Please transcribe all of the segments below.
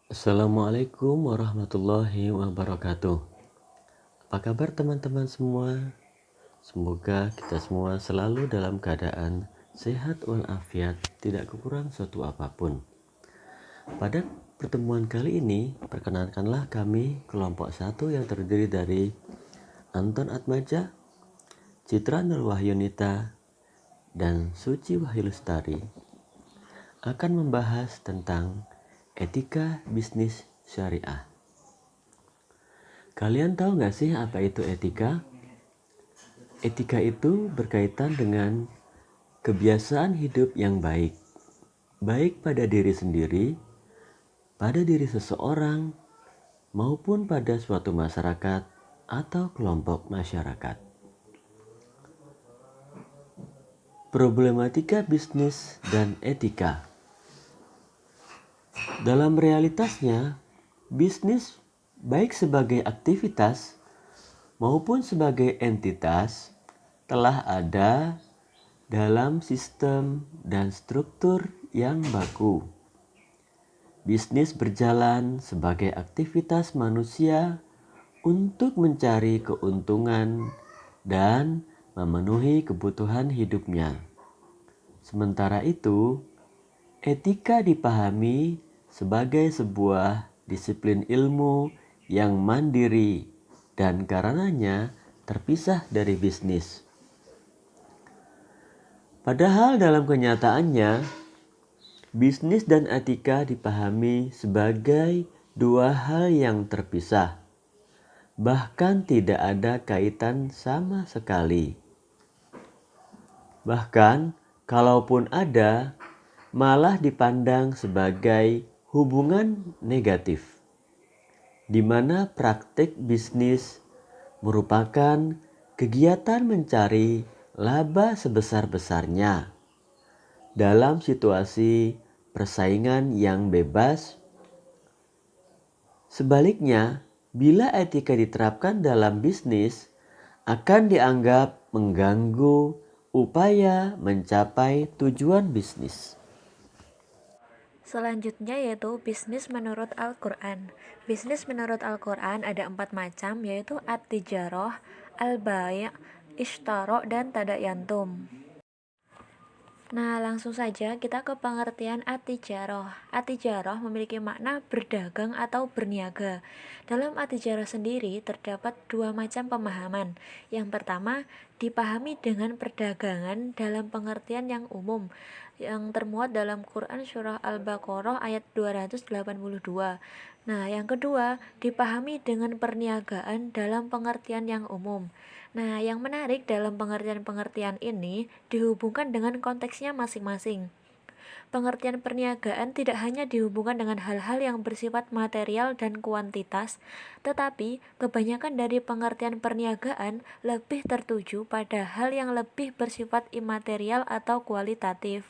Assalamualaikum warahmatullahi wabarakatuh. Apa kabar teman-teman semua? Semoga kita semua selalu dalam keadaan sehat walafiat, tidak kekurang suatu apapun. Pada pertemuan kali ini, perkenankanlah kami kelompok 1 yang terdiri dari Anton Atmaja, Citra Nurwahyunita, dan Suci Wahyulustari akan membahas tentang etika bisnis syariah. Kalian tahu nggak sih apa itu etika? Etika itu berkaitan dengan kebiasaan hidup yang baik, baik pada diri sendiri, pada diri seseorang, maupun pada suatu masyarakat atau kelompok masyarakat. Problematika bisnis dan etika. Dalam realitasnya, bisnis baik sebagai aktivitas maupun sebagai entitas telah ada dalam sistem dan struktur yang baku. Bisnis berjalan sebagai aktivitas manusia untuk mencari keuntungan dan memenuhi kebutuhan hidupnya. Sementara itu, etika dipahami sebagai sebuah disiplin ilmu yang mandiri dan karenanya terpisah dari bisnis. Padahal dalam kenyataannya, bisnis dan etika dipahami sebagai dua hal yang terpisah, bahkan tidak ada kaitan sama sekali. Bahkan, kalaupun ada, malah dipandang sebagai hubungan negatif, di mana praktik bisnis merupakan kegiatan mencari laba sebesar-besarnya dalam situasi persaingan yang bebas. Sebaliknya, bila etika diterapkan dalam bisnis, akan dianggap mengganggu upaya mencapai tujuan bisnis. Selanjutnya yaitu bisnis menurut Al-Quran. Bisnis menurut Al-Quran ada 4 macam, yaitu at-tijarah, al-bai', ishtara, dan tadayantum. Nah, langsung saja kita ke pengertian at-tijarah. At-tijarah memiliki makna berdagang atau berniaga. Dalam at-tijarah sendiri terdapat dua macam pemahaman. Yang pertama, dipahami dengan perdagangan dalam pengertian yang umum, yang termuat dalam Quran Surah Al-Baqarah ayat 282. Nah, yang kedua, dipahami dengan perniagaan dalam pengertian yang umum. Nah, yang menarik dalam pengertian-pengertian ini dihubungkan dengan konteksnya masing-masing. Pengertian perniagaan tidak hanya dihubungkan dengan hal-hal yang bersifat material dan kuantitas, tetapi kebanyakan dari pengertian perniagaan lebih tertuju pada hal yang lebih bersifat imaterial atau kualitatif.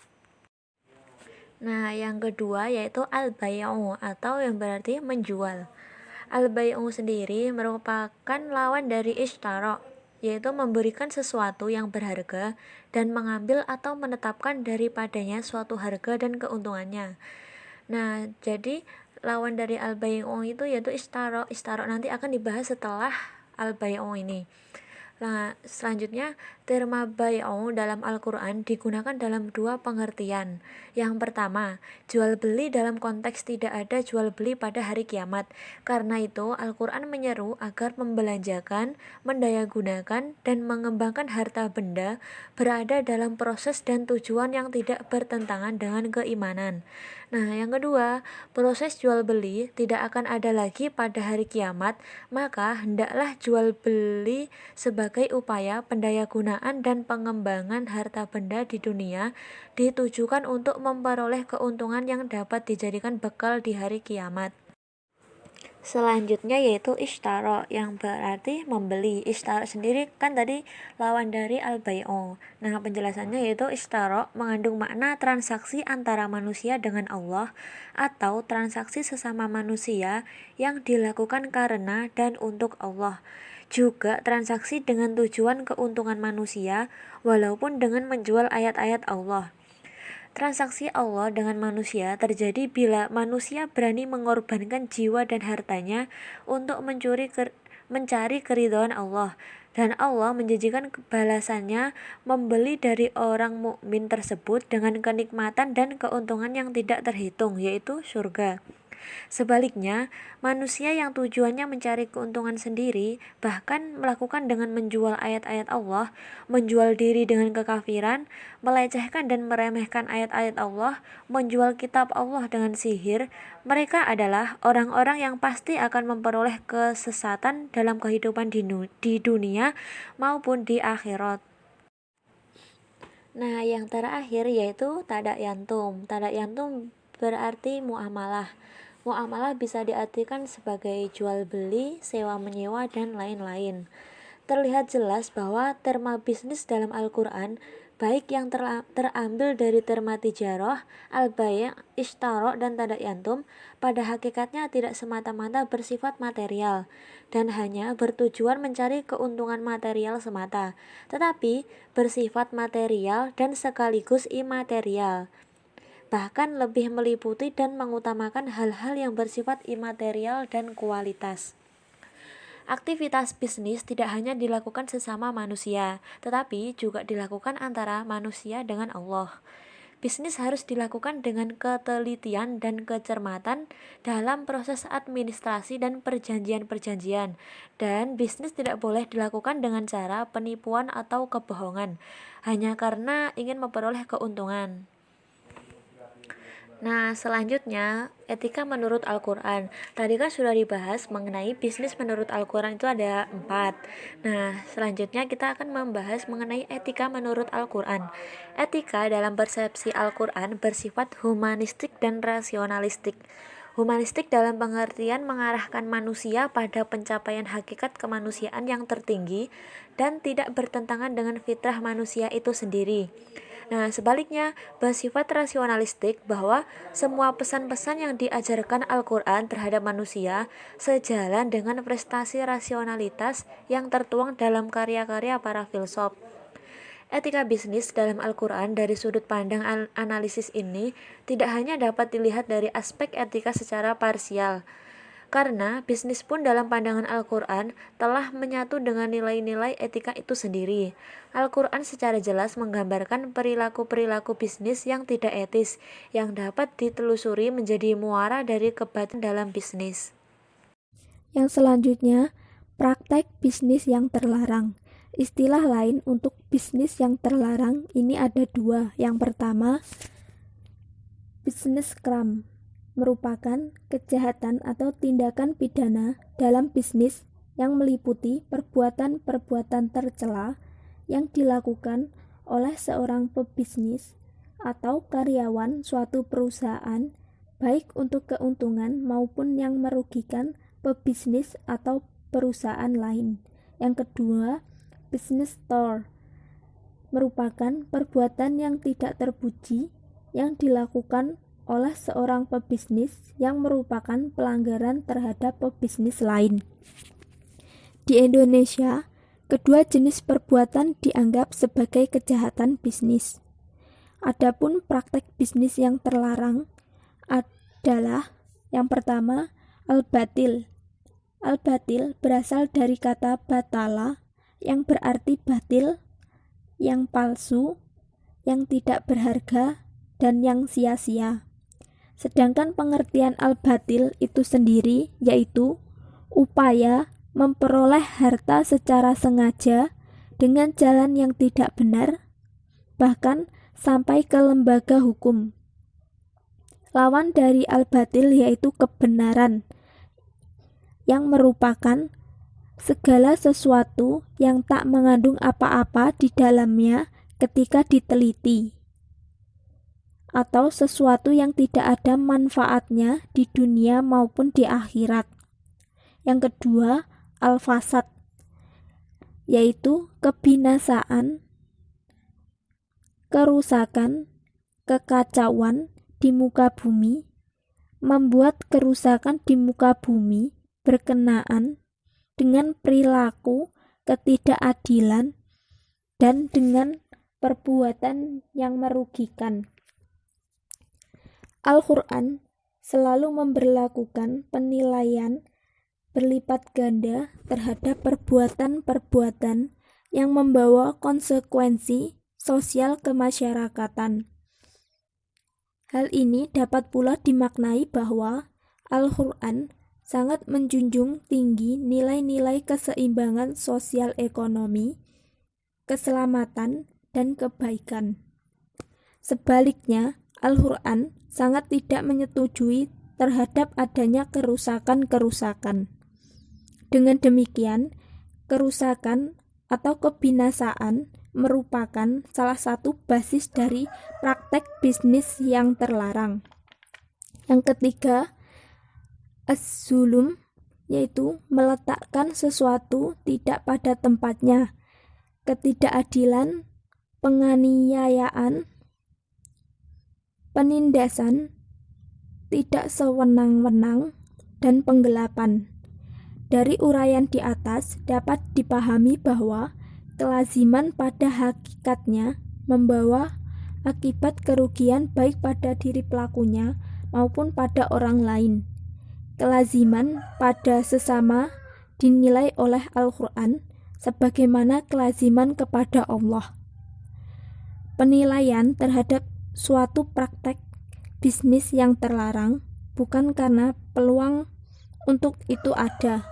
Nah, yang kedua yaitu al-bai'u atau yang berarti menjual. Al-bai'u sendiri merupakan lawan dari ishtara, yaitu memberikan sesuatu yang berharga dan mengambil atau menetapkan daripadanya suatu harga dan keuntungannya. Nah, jadi lawan dari al-bai'u itu yaitu ishtara. Ishtara nanti akan dibahas setelah al-bai'u ini. Nah, selanjutnya, terma bai'u dalam Al-Quran digunakan dalam dua pengertian. Yang pertama, jual beli dalam konteks tidak ada jual beli pada hari kiamat. Karena itu, Al-Quran menyeru agar membelanjakan, mendayagunakan, dan mengembangkan harta benda berada dalam proses dan tujuan yang tidak bertentangan dengan keimanan. Nah, yang kedua, proses jual beli tidak akan ada lagi pada hari kiamat, maka hendaklah jual beli sebagai upaya pendayagunaan dan pengembangan harta benda di dunia ditujukan untuk memperoleh keuntungan yang dapat dijadikan bekal di hari kiamat. Selanjutnya yaitu ishtara yang berarti membeli. Ishtara sendiri kan tadi lawan dari al-bai'u. Nah, penjelasannya yaitu ishtara mengandung makna transaksi antara manusia dengan Allah atau transaksi sesama manusia yang dilakukan karena dan untuk Allah. Juga transaksi dengan tujuan keuntungan manusia walaupun dengan menjual ayat-ayat Allah. Transaksi Allah dengan manusia terjadi bila manusia berani mengorbankan jiwa dan hartanya untuk mencari keridhaan Allah, dan Allah menjanjikan balasannya membeli dari orang mukmin tersebut dengan kenikmatan dan keuntungan yang tidak terhitung, yaitu surga. Sebaliknya, manusia yang tujuannya mencari keuntungan sendiri, bahkan melakukan dengan menjual ayat-ayat Allah, menjual diri dengan kekafiran, melecehkan dan meremehkan ayat-ayat Allah, menjual kitab Allah dengan sihir, mereka adalah orang-orang yang pasti akan memperoleh kesesatan dalam kehidupan di dunia maupun di akhirat. Nah, yang terakhir yaitu tadayantum. Tadayantum berarti muamalah. Muamalah bisa diartikan sebagai jual beli, sewa menyewa, dan lain-lain. Terlihat jelas bahwa terma bisnis dalam Al-Quran, baik yang terambil dari terma tijarah, al-bay', ishtara, dan tadayantum, pada hakikatnya tidak semata-mata bersifat material dan hanya bertujuan mencari keuntungan material semata, tetapi bersifat material dan sekaligus imaterial, bahkan lebih meliputi dan mengutamakan hal-hal yang bersifat imaterial dan kualitas. Aktivitas bisnis tidak hanya dilakukan sesama manusia, tetapi juga dilakukan antara manusia dengan Allah. Bisnis harus dilakukan dengan ketelitian dan kecermatan dalam proses administrasi dan perjanjian-perjanjian, dan bisnis tidak boleh dilakukan dengan cara penipuan atau kebohongan, hanya karena ingin memperoleh keuntungan. Nah, selanjutnya, etika menurut Al-Quran. Tadi kan sudah dibahas mengenai bisnis menurut Al-Quran itu ada 4. Nah, selanjutnya kita akan membahas mengenai etika menurut Al-Quran. Etika dalam persepsi Al-Quran bersifat humanistik dan rasionalistik. Humanistik dalam pengertian mengarahkan manusia pada pencapaian hakikat kemanusiaan yang tertinggi dan tidak bertentangan dengan fitrah manusia itu sendiri. Nah, sebaliknya, bersifat rasionalistik bahwa semua pesan-pesan yang diajarkan Al-Quran terhadap manusia sejalan dengan prestasi rasionalitas yang tertuang dalam karya-karya para filsuf. Etika bisnis dalam Al-Quran dari sudut pandang analisis ini tidak hanya dapat dilihat dari aspek etika secara parsial, karena bisnis pun dalam pandangan Al-Quran telah menyatu dengan nilai-nilai etika itu sendiri. Al-Quran secara jelas menggambarkan perilaku-perilaku bisnis yang tidak etis, yang dapat ditelusuri menjadi muara dari kebatilan dalam bisnis. Yang selanjutnya, praktek bisnis yang terlarang. Istilah lain untuk bisnis yang terlarang ini ada 2. Yang pertama, business crime, merupakan kejahatan atau tindakan pidana dalam bisnis yang meliputi perbuatan-perbuatan tercela yang dilakukan oleh seorang pebisnis atau karyawan suatu perusahaan, baik untuk keuntungan maupun yang merugikan pebisnis atau perusahaan lain. Yang kedua, business store, merupakan perbuatan yang tidak terpuji yang dilakukan oleh seorang pebisnis yang merupakan pelanggaran terhadap pebisnis lain. Di Indonesia, kedua jenis perbuatan dianggap sebagai kejahatan bisnis. Adapun praktek bisnis yang terlarang adalah yang pertama, al-batil. Al-batil berasal dari kata batala yang berarti batil, yang palsu, yang tidak berharga, dan yang sia-sia. Sedangkan pengertian al-batil itu sendiri yaitu upaya memperoleh harta secara sengaja dengan jalan yang tidak benar, bahkan sampai ke lembaga hukum. Lawan dari al-batil yaitu kebenaran, yang merupakan segala sesuatu yang tak mengandung apa-apa di dalamnya ketika diteliti, atau sesuatu yang tidak ada manfaatnya di dunia maupun di akhirat. Yang kedua, al-fasad, yaitu kebinasaan, kerusakan, kekacauan di muka bumi, membuat kerusakan di muka bumi berkenaan dengan perilaku ketidakadilan dan dengan perbuatan yang merugikan. Al-Quran selalu memberlakukan penilaian berlipat ganda terhadap perbuatan-perbuatan yang membawa konsekuensi sosial kemasyarakatan. Hal ini dapat pula dimaknai bahwa Al-Quran sangat menjunjung tinggi nilai-nilai keseimbangan sosial ekonomi, keselamatan, dan kebaikan. Sebaliknya, Al-Quran sangat tidak menyetujui terhadap adanya kerusakan-kerusakan. Dengan demikian, kerusakan atau kebinasaan merupakan salah satu basis dari praktek bisnis yang terlarang. Yang ketiga, az-zulum, yaitu meletakkan sesuatu tidak pada tempatnya, ketidakadilan, penganiayaan, penindasan, tidak sewenang-wenang, dan penggelapan. Dari uraian di atas dapat dipahami bahwa kelaziman pada hakikatnya membawa akibat kerugian baik pada diri pelakunya maupun pada orang lain. Kelaziman pada sesama dinilai oleh Al-Quran sebagaimana kelaziman kepada Allah. Penilaian terhadap suatu praktek bisnis yang terlarang bukan karena peluang untuk itu ada,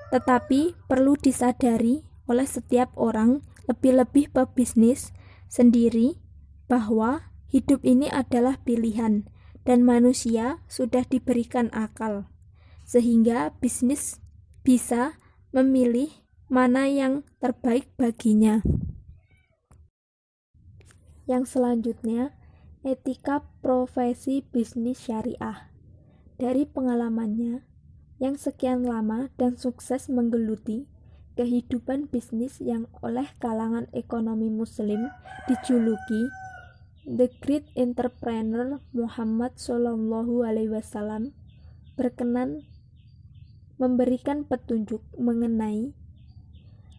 tetapi perlu disadari oleh setiap orang, lebih-lebih pebisnis sendiri, bahwa hidup ini adalah pilihan dan manusia sudah diberikan akal, sehingga bisnis bisa memilih mana yang terbaik baginya. Yang selanjutnya, etika profesi bisnis syariah. Dari pengalamannya yang sekian lama dan sukses menggeluti kehidupan bisnis yang oleh kalangan ekonomi muslim dijuluki The Great Entrepreneur Muhammad SAW berkenan memberikan petunjuk mengenai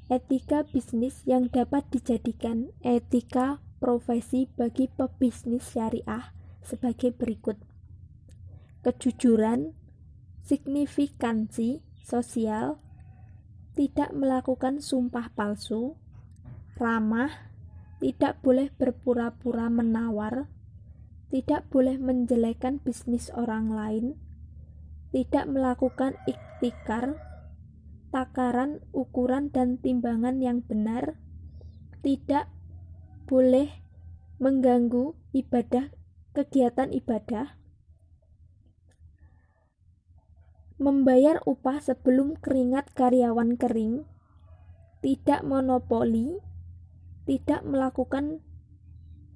etika bisnis yang dapat dijadikan etika profesi bagi pebisnis syariah sebagai berikut. Kejujuran, signifikansi sosial, tidak melakukan sumpah palsu, ramah, tidak boleh berpura-pura menawar, tidak boleh menjelekkan bisnis orang lain, tidak melakukan iktikar, takaran, ukuran, dan timbangan yang benar, tidak boleh mengganggu kegiatan ibadah, membayar upah sebelum keringat karyawan kering, tidak monopoli, tidak melakukan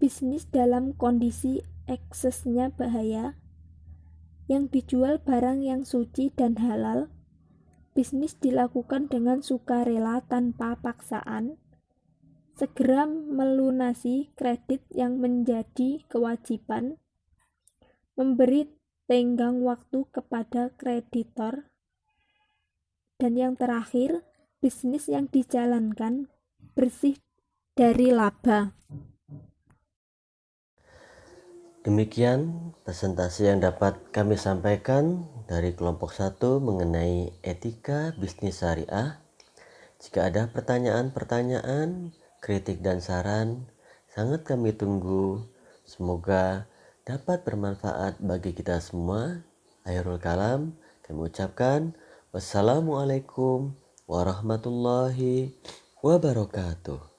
bisnis dalam kondisi eksesnya bahaya, yang dijual barang yang suci dan halal, bisnis dilakukan dengan sukarela tanpa paksaan, segera melunasi kredit yang menjadi kewajiban, memberi tenggang waktu kepada kreditor, dan yang terakhir, bisnis yang dijalankan bersih dari laba. Demikian presentasi yang dapat kami sampaikan dari kelompok 1 mengenai etika bisnis syariah. Jika ada pertanyaan-pertanyaan, kritik dan saran, sangat kami tunggu. Semoga dapat bermanfaat bagi kita semua. Akhirul kalam, kami ucapkan wassalamualaikum warahmatullahi wabarakatuh.